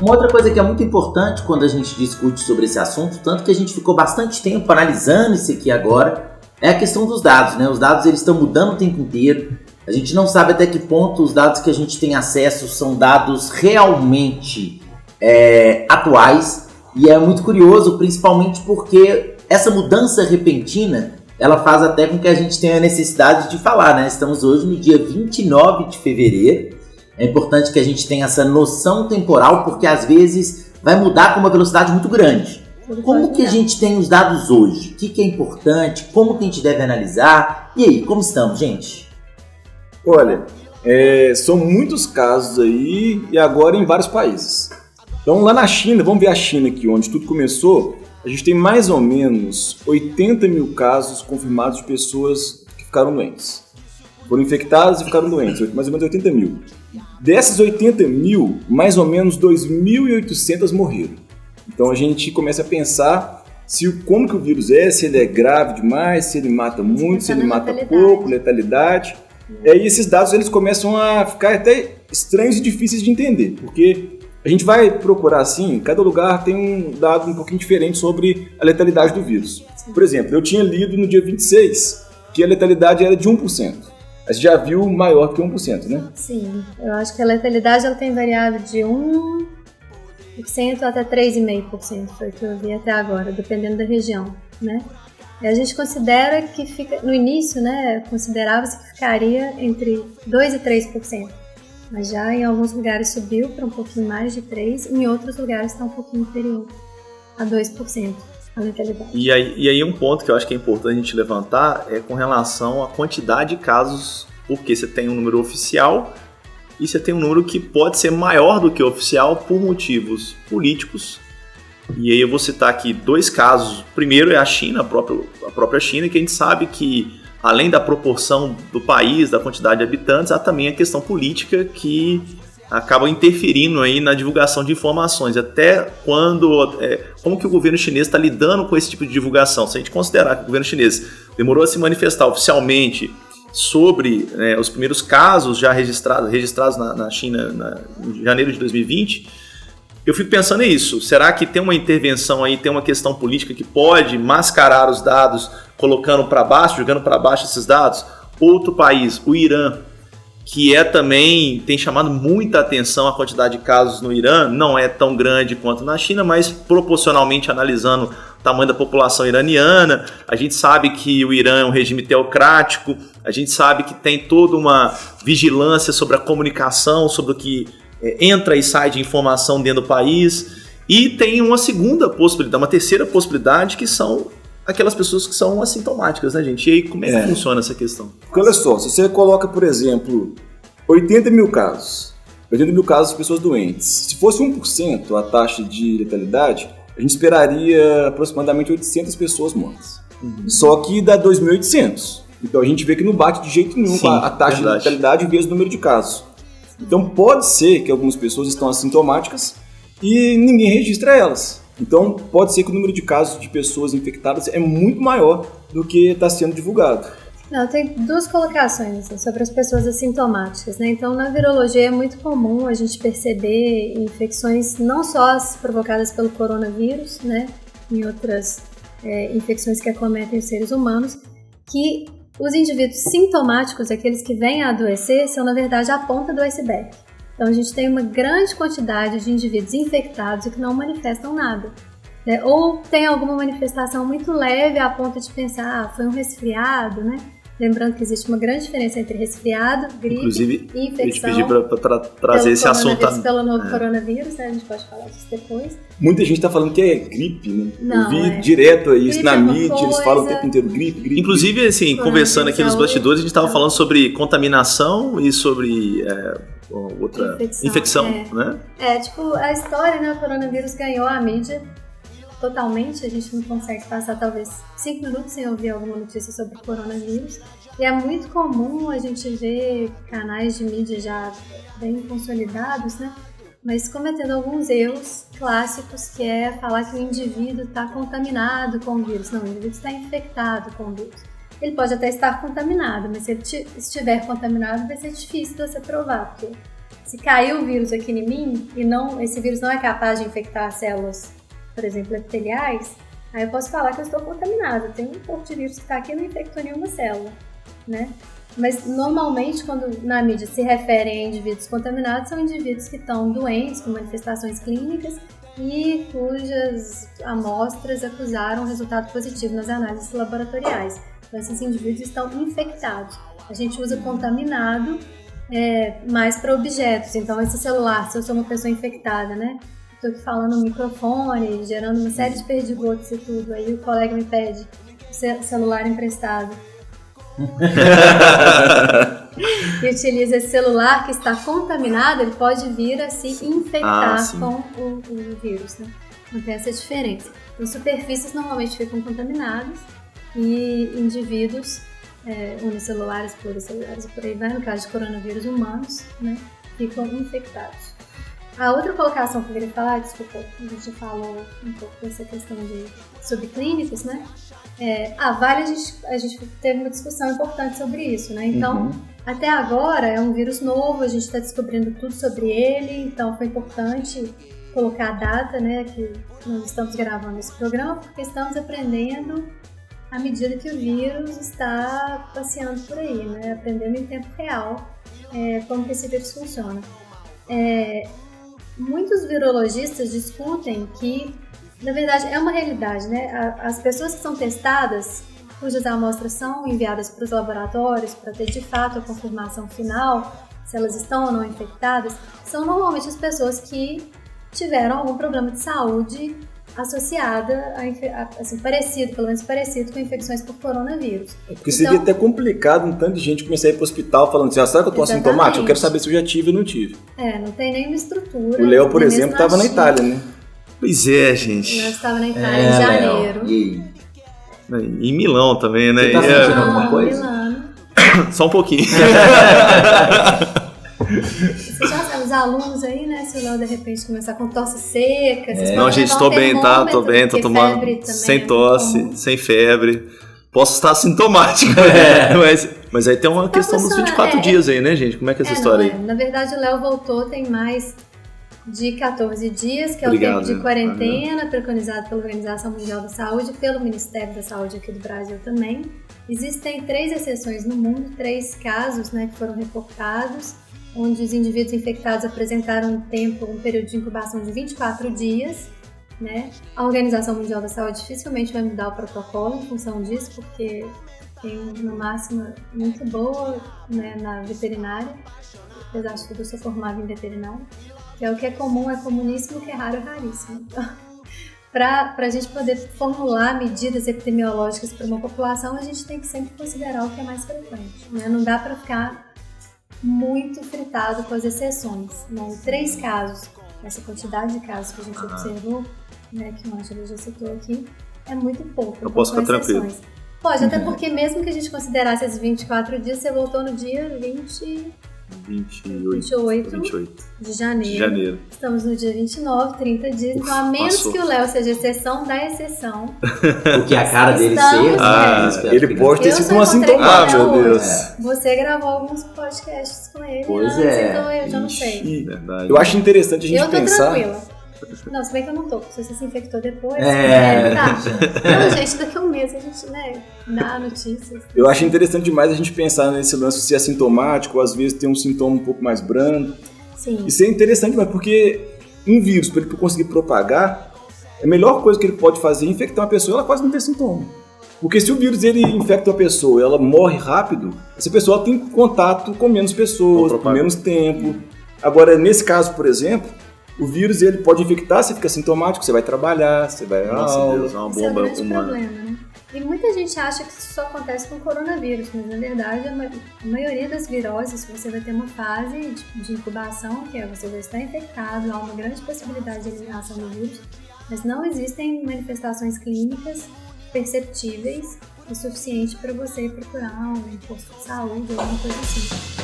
Uma outra coisa que é muito importante quando a gente discute sobre esse assunto, tanto que a gente ficou bastante tempo analisando isso aqui agora, é a questão dos dados, né? Os dados eles estão mudando o tempo inteiro. A gente não sabe até que ponto os dados que a gente tem acesso são dados realmente atuais. E é muito curioso, principalmente porque essa mudança repentina, ela faz até com que a gente tenha a necessidade de falar, né? Estamos hoje no dia 29 de fevereiro. É importante que a gente tenha essa noção temporal, porque às vezes vai mudar com uma velocidade muito grande. Como que a gente tem os dados hoje? O que é importante? Como que a gente deve analisar? E aí, como estamos, gente? Olha, são muitos casos aí e agora em vários países. Então lá na China, vamos ver a China aqui, onde tudo começou, a gente tem mais ou menos 80 mil casos confirmados de pessoas que ficaram doentes. Foram infectadas e ficaram doentes, mais ou menos 80 mil. Dessas 80 mil, mais ou menos 2.800 morreram. Então a gente começa a pensar como que o vírus se ele é grave demais, se ele mata muito, se ele mata pouco, letalidade. E aí esses dados eles começam a ficar até estranhos e difíceis de entender, porque a gente vai procurar assim, cada lugar tem um dado um pouquinho diferente sobre a letalidade do vírus. Por exemplo, eu tinha lido no dia 26 que a letalidade era de 1%. A gente já viu maior que 1%, né? Sim, eu acho que a letalidade ela tem variado de 1% até 3,5%, foi o que eu vi até agora, dependendo da região, né? E a gente considera que fica, no início, né, considerava-se que ficaria entre 2% e 3%, mas já em alguns lugares subiu para um pouquinho mais de 3%, em outros lugares está um pouquinho inferior a 2%. E aí um ponto que eu acho que é importante a gente levantar é com relação à quantidade de casos, porque você tem um número oficial e você tem um número que pode ser maior do que o oficial por motivos políticos. E aí eu vou citar aqui 2 casos. Primeiro é a China, a própria China, que a gente sabe que além da proporção do país, da quantidade de habitantes, há também a questão política que acaba interferindo aí na divulgação de informações, até como que o governo chinês está lidando com esse tipo de divulgação. Se a gente considerar que o governo chinês demorou a se manifestar oficialmente sobre os primeiros casos já registrados na China em janeiro de 2020, eu fico pensando nisso. Será que tem uma intervenção aí, tem uma questão política que pode mascarar os dados, colocando para baixo, jogando para baixo esses dados? Outro país, o Irã, que também tem chamado muita atenção. A quantidade de casos no Irã não é tão grande quanto na China, mas proporcionalmente analisando o tamanho da população iraniana, a gente sabe que o Irã é um regime teocrático, a gente sabe que tem toda uma vigilância sobre a comunicação, sobre o que entra e sai de informação dentro do país, e tem uma segunda possibilidade, uma terceira possibilidade, que são aquelas pessoas que são assintomáticas, né, gente? E aí, como é que funciona essa questão? Olha só, se você coloca, por exemplo, 80 mil casos de pessoas doentes, se fosse 1% a taxa de letalidade, a gente esperaria aproximadamente 800 pessoas mortas. Só que dá 2.800. Então a gente vê que não bate de jeito nenhum a taxa de letalidade vezes o número de casos. Então pode ser que algumas pessoas estão assintomáticas e ninguém registra elas. Então, pode ser que o número de casos de pessoas infectadas é muito maior do que está sendo divulgado. Não, tem 2 colocações assim, sobre as pessoas assintomáticas, né? Então, na virologia é muito comum a gente perceber infecções não só as provocadas pelo coronavírus, né? Em outras infecções que acometem os seres humanos, que os indivíduos sintomáticos, aqueles que vêm a adoecer, são, na verdade, a ponta do iceberg. Então, a gente tem uma grande quantidade de indivíduos infectados e que não manifestam nada, né? Ou tem alguma manifestação muito leve a ponto de pensar, foi um resfriado, né? Lembrando que existe uma grande diferença entre resfriado, gripe e infecção. Eu te pedi para trazer esse assunto. Pelo novo coronavírus, né? A gente pode falar disso depois. Muita gente está falando que é gripe, né? Não, eu vi direto isso na mídia, eles falam o tempo inteiro gripe. Inclusive, assim, conversando aqui nos bastidores, a gente estava falando sobre contaminação e sobre outra infecção, né? Tipo, a história, né? O coronavírus ganhou a mídia totalmente, a gente não consegue passar talvez 5 minutos sem ouvir alguma notícia sobre o coronavírus. E é muito comum a gente ver canais de mídia já bem consolidados, né? Mas cometendo alguns erros clássicos, que é falar que o indivíduo está contaminado com o vírus. Não, o indivíduo está infectado com o vírus. Ele pode até estar contaminado, mas se ele estiver contaminado vai ser difícil de você provar, porque se caiu o vírus aqui em mim e esse vírus não é capaz de infectar células, por exemplo, epiteliais, aí eu posso falar que eu estou contaminada. Tem um pouco de vírus que está aqui e não infectou nenhuma célula, né? Mas normalmente, quando na mídia se referem a indivíduos contaminados, são indivíduos que estão doentes, com manifestações clínicas e cujas amostras acusaram resultado positivo nas análises laboratoriais. Então, esses indivíduos estão infectados. A gente usa contaminado mais para objetos. Então, esse celular, se eu sou uma pessoa infectada, né? Estou aqui falando no microfone, gerando uma série de perdigotos e tudo. Aí o colega me pede o celular emprestado. E utiliza esse celular que está contaminado, ele pode vir a se infectar com o vírus, né? Não tem essa diferença. Então, superfícies normalmente ficam contaminadas e indivíduos unicelulares, pluricelulares e por aí vai, no caso de coronavírus humanos, né, ficam infectados. A outra colocação que eu queria falar, desculpa, a gente falou um pouco dessa questão de subclínicos, né? A gente teve uma discussão importante sobre isso, né? Então, até agora é um vírus novo, a gente está descobrindo tudo sobre ele, então foi importante colocar a data, né, que nós estamos gravando esse programa, porque estamos aprendendo à medida que o vírus está passeando por aí, né? Aprendendo em tempo real como que esse vírus funciona. Muitos virologistas discutem que, na verdade, é uma realidade, né? As pessoas que são testadas, cujas amostras são enviadas para os laboratórios para ter de fato a confirmação final, se elas estão ou não infectadas, são normalmente as pessoas que tiveram algum problema de saúde associada assim, pelo menos parecido com infecções por coronavírus. Porque seria até complicado um tanto de gente começar a ir para o hospital falando assim, será que eu estou assintomático? Eu quero saber se eu já tive ou não tive. Não tem nenhuma estrutura. O Léo, por exemplo, estava na Itália, né? Pois é, gente. Nós estava na Itália em janeiro. E em Milão também, né? Você tá sentindo alguma coisa? Milano. Só um pouquinho. Você já sabe, os alunos aí, né? Se o Léo de repente começar com tosse seca. Não, gente, tô bem, tá? Tô bem, tô tomando sem tosse, sem febre. Posso estar assintomático, mas aí tem uma questão dos 24 dias aí, né, gente? Como é que é essa história aí? Na verdade, o Léo voltou tem mais de 14 dias, que é o tempo de quarentena, preconizado pela Organização Mundial da Saúde e pelo Ministério da Saúde aqui do Brasil também. Existem 3 exceções no mundo, 3 casos, né, que foram reportados, onde os indivíduos infectados apresentaram um período de incubação de 24 dias, né? A Organização Mundial da Saúde dificilmente vai mudar o protocolo em função disso, porque tem uma máxima muito boa, né, na veterinária, apesar de tudo eu sou formada em veterinária, que é o que é comum é comuníssimo, o que é raro é raríssimo. Então, para a gente poder formular medidas epidemiológicas para uma população, a gente tem que sempre considerar o que é mais frequente, né? Não dá para ficar muito fritado com as exceções. Né? 3 casos, essa quantidade de casos que a gente observou, né, que o Ângelo já citou aqui, é muito pouco. Eu posso ficar tranquilo. Pode, até porque mesmo que a gente considerasse esses 24 dias, você voltou no dia 28 de janeiro. Estamos no dia 29, 30 dias. Então, a menos que o Léo seja exceção da exceção. O que a cara dele ser. Ele pode ter sido um assintomático. Meu Deus. Você gravou alguns podcasts com ele. Pois então eu já não sei. Verdade. Eu acho interessante a gente pensar. Tranquila. Não, se bem que eu não tô, se você se infectou depois. Tá. Não, gente, daqui a um mês a gente, né, dá notícias. Eu acho interessante demais a gente pensar nesse lance de ser assintomático, ou às vezes ter um sintoma um pouco mais brando. Sim. Isso é interessante, mas porque um vírus, para ele conseguir propagar, a melhor coisa que ele pode fazer é infectar uma pessoa, ela quase não tem sintoma. Porque se o vírus ele infecta uma pessoa e ela morre rápido, essa pessoa tem contato com menos pessoas, por menos tempo. Agora, nesse caso, por exemplo, o vírus ele pode infectar, você fica sintomático, você vai trabalhar, você vai Nossa Deus, é uma bomba humana. humana. Né? E muita gente acha que isso só acontece com o coronavírus, mas na verdade a maioria das viroses você vai ter uma fase de incubação, que é você vai estar infectado, há uma grande possibilidade de eliminação do vírus, mas não existem manifestações clínicas perceptíveis o suficiente para você procurar um posto de saúde ou alguma coisa assim.